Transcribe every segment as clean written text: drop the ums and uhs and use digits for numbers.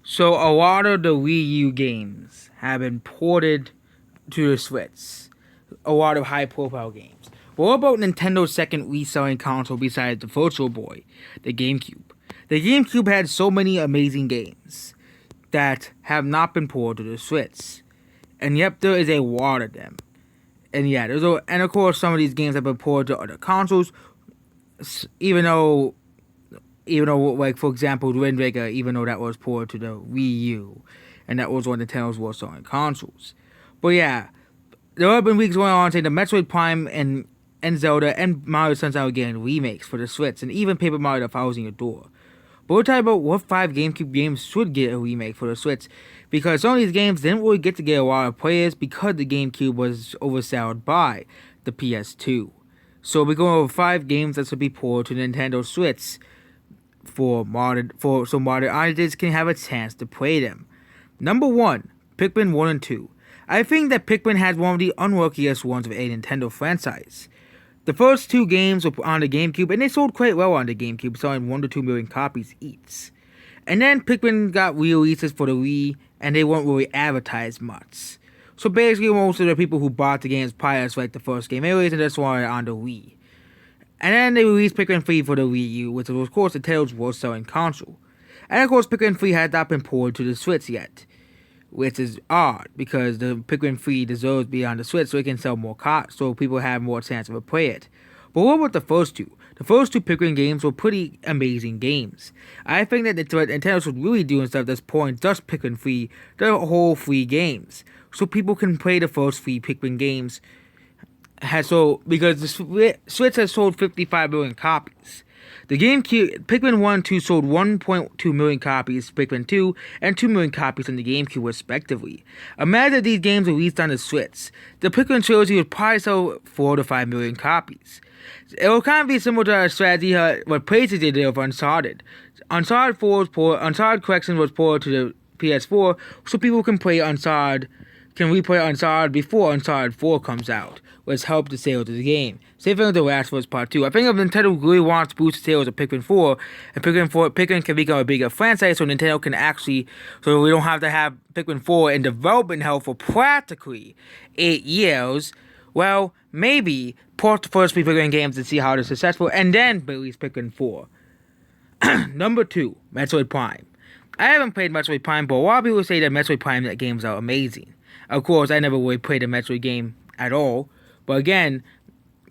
So a lot of the Wii U games have been ported to the Switch. A lot of high-profile games. But what about Nintendo's second Wii-selling console besides the Virtual Boy, the GameCube? The GameCube had so many amazing games that have not been ported to the Switch, and yep, there is a lot of them. And yeah, and of course some of these games have been ported to other consoles, even though like for example, Wind Waker, even though that was ported to the Wii U, and that was one of Nintendo's worst selling consoles. But yeah, there have been weeks going on saying the Metroid Prime and Zelda and Mario Sunshine are getting remakes for the Switch, and even Paper Mario The Thousand Year Door. But we're talking about what 5 GameCube games should get a remake for the Switch, because some of these games didn't really get to get a lot of players because the GameCube was overshadowed by the PS2. So we're going over 5 games that should be ported to Nintendo Switch so modern audiences can have a chance to play them. Number 1, Pikmin 1 and 2. I think that Pikmin has one of the unluckiest ones of a Nintendo franchise. The first 2 games were on the GameCube, and they sold quite well on the GameCube, selling 1 to 2 million copies each. And then Pikmin got re-releases for the Wii, and they weren't really advertised much. So basically, most of the people who bought the games prior to like the first game anyways, and just wanted it on the Wii. And then they released Pikmin 3 for the Wii U, which was of course Nintendo's worst selling console. And of course Pikmin 3 has not been ported to the Switch yet, which is odd because the Pikmin 3 deserves to be on the Switch so it can sell more copies, so people have more chance of play it. But what about the first 2? The first 2 Pikmin games were pretty amazing games. I think that Nintendo should really do instead of this porting just Pikmin 3, the whole 3 games, so people can play the first 3 Pikmin games. Because the Switch has sold 55 million copies. The GameCube, Pikmin 1 and 2 sold 1.2 million copies, Pikmin 2, and 2 million copies on the GameCube respectively. Imagine if these games were released on the Switch. The Pikmin trilogy would probably sell 4 to 5 million copies. It will kind of be similar to our strategy what PlayStation did with Uncharted. Uncharted Collection was ported to the PS4, so people can replay Uncharted before Uncharted 4 comes out, which helped the sales of the game. Same thing with The Last of Us Part 2. I think if Nintendo really wants to boost the sales of Pikmin 4, and Pikmin can become a bigger franchise, so Nintendo can so we don't have to have Pikmin 4 in development hell for practically 8 years, well, maybe port the first 3 Pikmin games and see how they're successful, and then release Pikmin 4. Number 2, Metroid Prime. I haven't played Metroid Prime, but a lot of people say that Metroid Prime games are amazing. Of course, I never really played a Metroid game at all, but again,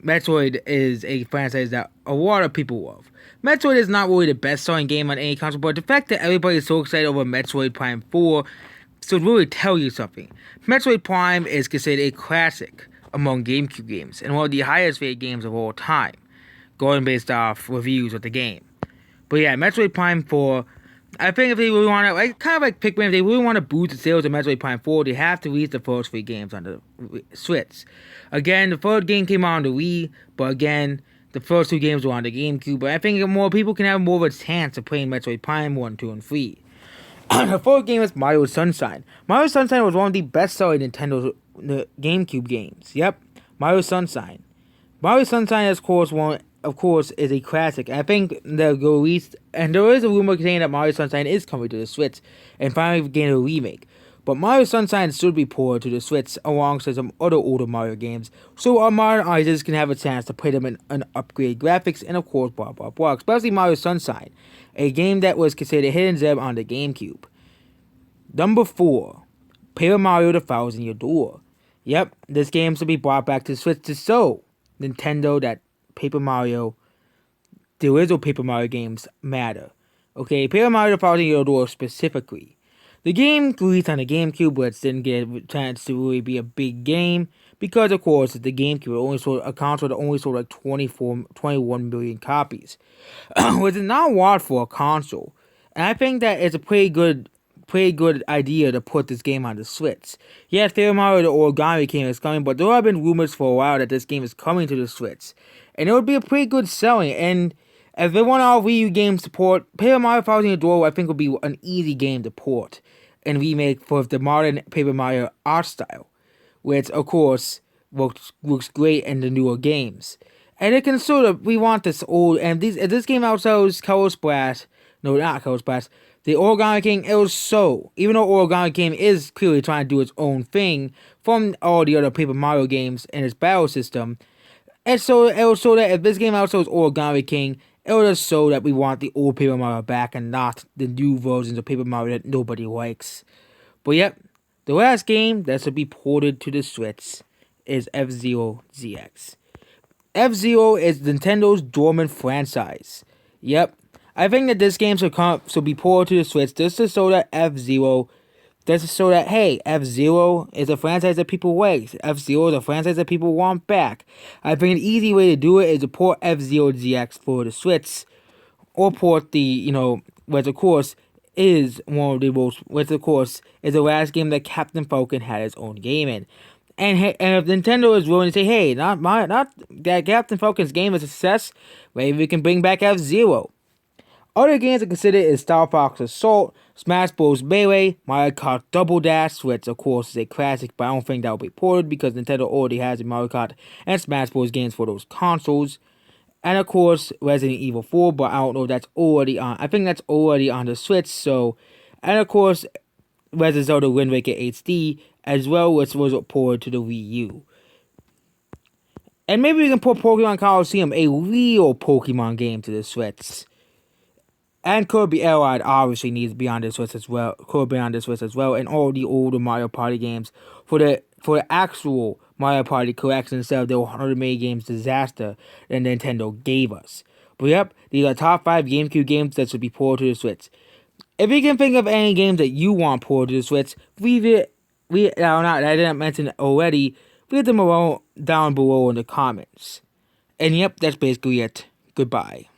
Metroid is a franchise that a lot of people love. Metroid is not really the best-selling game on any console, but the fact that everybody is so excited over Metroid Prime 4 should really tell you something. Metroid Prime is considered a classic among GameCube games, and one of the highest rated games of all time, going based off reviews of the game. But yeah, Metroid Prime 4, I think if they really want to, kind of like Pikmin, if they really want to boost the sales of Metroid Prime 4, they have to release the first 3 games on the Switch. Again, the third game came out on the Wii, but again, the first 2 games were on the GameCube. But I think more people can have more of a chance of playing Metroid Prime 1, 2, and 3. The fourth game is Mario Sunshine. Mario Sunshine was one of the best-selling Nintendo GameCube games. Yep, Mario Sunshine. Mario Sunshine, of course, is a classic. I think they'll go release, and there is a rumor saying that Mario Sunshine is coming to the Switch and finally getting a remake. But Mario Sunshine should be ported to the Switch alongside some other older Mario games, so our modern audiences can have a chance to play them in upgraded graphics and of course blah blah blah. Especially Mario Sunshine, a game that was considered a hidden gem on the GameCube. Number 4, Paper Mario: The Thousand Year Door. Yep, this game should be brought back to the Switch to show Nintendo that the original Paper Mario games matter. Okay, Paper Mario: The Thousand Year Door specifically. The game released on the GameCube, but didn't get a chance to really be a big game because, of course, the GameCube a console that only sold like 21 million copies, which is not a lot for a console. And I think that it's a pretty good idea to put this game on the Switch. Yes, Paper Mario: The Origami King is coming, but there have been rumors for a while that this game is coming to the Switch, and it would be a pretty good selling. And if they want all Wii U games to port, Paper Mario: Thousand Year Door, I think would be an easy game to port and remake for the modern Paper Mario art style, which of course looks great in the newer games. And it can we want this old, and if this game outsells Color Splash, no, not Color Splash, The Origami King, it was so, even though Origami King is clearly trying to do its own thing from all the other Paper Mario games in its battle system, it was so that if this game outsells Origami King, it will just show that we want the old Paper Mario back and not the new versions of Paper Mario that nobody likes. But yep, the last game that should be ported to the Switch is F-Zero ZX. F-Zero is Nintendo's dormant franchise. Yep, I think that this game should be ported to the Switch just to show that hey, F-Zero is a franchise that people like. F-Zero is a franchise that people want back. I think an easy way to do it is to port F-Zero ZX for the Switch, or port which of course is the last game that Captain Falcon had his own game in. And if Nintendo is willing to say, hey, not that Captain Falcon's game is a success, maybe we can bring back F-Zero. Other games to consider is Star Fox Assault, Smash Bros. Melee, Mario Kart Double Dash, which of course is a classic, but I don't think that will be ported because Nintendo already has the Mario Kart and Smash Bros. Games for those consoles. And of course, Resident Evil 4, but I don't know if that's already on. I think that's already on the Switch, so. And of course, Legend of Zelda Wind Waker HD, as well, which was ported to the Wii U. And maybe we can put Pokemon Coliseum, a real Pokemon game, to the Switch. And Kirby Air Ride obviously needs to be on this Switch as well. And all the older Mario Party games for the actual Mario Party collection instead of the 100 mini games disaster that Nintendo gave us. But yep, these are top 5 GameCube games that should be ported to the Switch. If you can think of any games that you want ported to the Switch, I didn't mention it already, leave them down below in the comments. And yep, that's basically it. Goodbye.